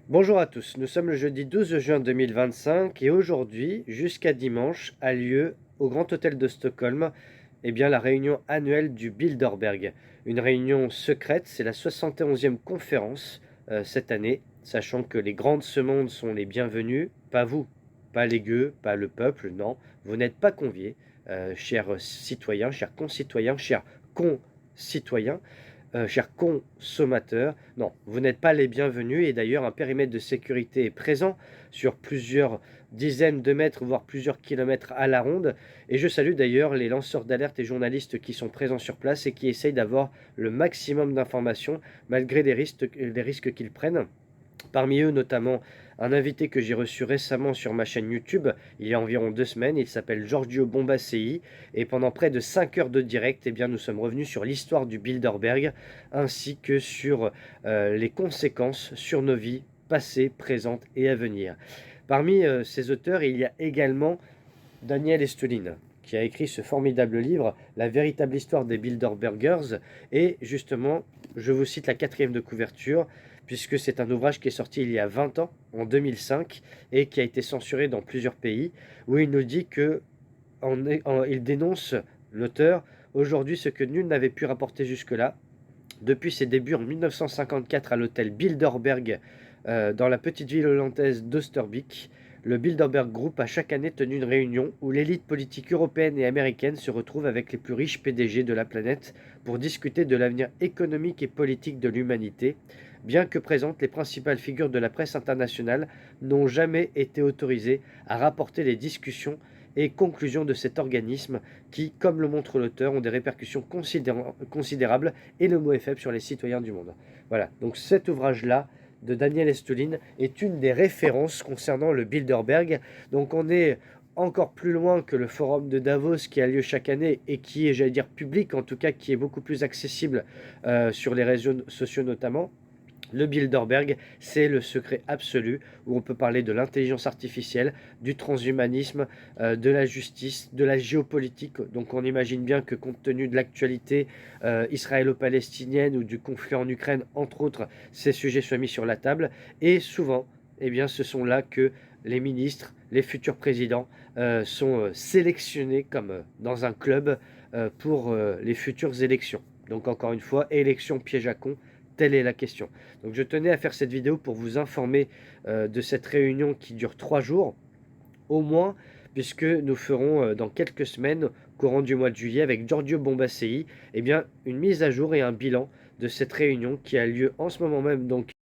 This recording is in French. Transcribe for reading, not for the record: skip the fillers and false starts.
Bonjour à tous, nous sommes le jeudi 12 juin 2025 et aujourd'hui, jusqu'à dimanche, a lieu au Grand Hôtel de Stockholm la réunion annuelle du Bilderberg. Une réunion secrète, c'est la 71e conférence cette année, sachant que les grands de ce monde sont les bienvenus, pas vous, pas les gueux, pas le peuple, non, vous n'êtes pas conviés, chers citoyens, chers concitoyens, chers concitoyens. Chers consommateurs, non, vous n'êtes pas les bienvenus et d'ailleurs un périmètre de sécurité est présent sur plusieurs dizaines de mètres, voire plusieurs kilomètres à la ronde. Et je salue d'ailleurs les lanceurs d'alerte et journalistes qui sont présents sur place et qui essayent d'avoir le maximum d'informations malgré les risques qu'ils prennent. Parmi eux, notamment un invité que j'ai reçu récemment sur ma chaîne YouTube, il y a environ 2 semaines. Il s'appelle Giorgio Bombasei. Et pendant près de 5 heures de direct, nous sommes revenus sur l'histoire du Bilderberg, ainsi que sur les conséquences sur nos vies passées, présentes et à venir. Parmi ces auteurs, il y a également Daniel Estulin, qui a écrit ce formidable livre, La véritable histoire des Bilderbergers. Et justement, je vous cite la quatrième de couverture, puisque c'est un ouvrage qui est sorti il y a 20 ans, en 2005, et qui a été censuré dans plusieurs pays, où il nous dit que il dénonce l'auteur aujourd'hui ce que nul n'avait pu rapporter jusque-là. Depuis ses débuts en 1954 à l'hôtel Bilderberg dans la petite ville hollandaise d'Oosterbeek, le Bilderberg Group a chaque année tenu une réunion où l'élite politique européenne et américaine se retrouve avec les plus riches PDG de la planète pour discuter de l'avenir économique et politique de l'humanité. Bien que présentes, les principales figures de la presse internationale n'ont jamais été autorisées à rapporter les discussions et conclusions de cet organisme qui, comme le montre l'auteur, ont des répercussions considérables et le mot est faible sur les citoyens du monde. Voilà, donc cet ouvrage-là de Daniel Estulin est une des références concernant le Bilderberg. Donc on est encore plus loin que le forum de Davos qui a lieu chaque année et qui est, j'allais dire, public, en tout cas qui est beaucoup plus accessible sur les réseaux sociaux notamment. Le Bilderberg, c'est le secret absolu où on peut parler de l'intelligence artificielle, du transhumanisme, de la justice, de la géopolitique. Donc on imagine bien que compte tenu de l'actualité israélo-palestinienne ou du conflit en Ukraine, entre autres, ces sujets soient mis sur la table. Et souvent, ce sont là que les ministres, les futurs présidents sont sélectionnés comme dans un club pour les futures élections. Donc encore une fois, élection piège à con. Telle est la question. Donc je tenais à faire cette vidéo pour vous informer de cette réunion qui dure 3 jours, au moins, puisque nous ferons dans quelques semaines, courant du mois de juillet, avec Giorgio Bombasei, une mise à jour et un bilan de cette réunion qui a lieu en ce moment même donc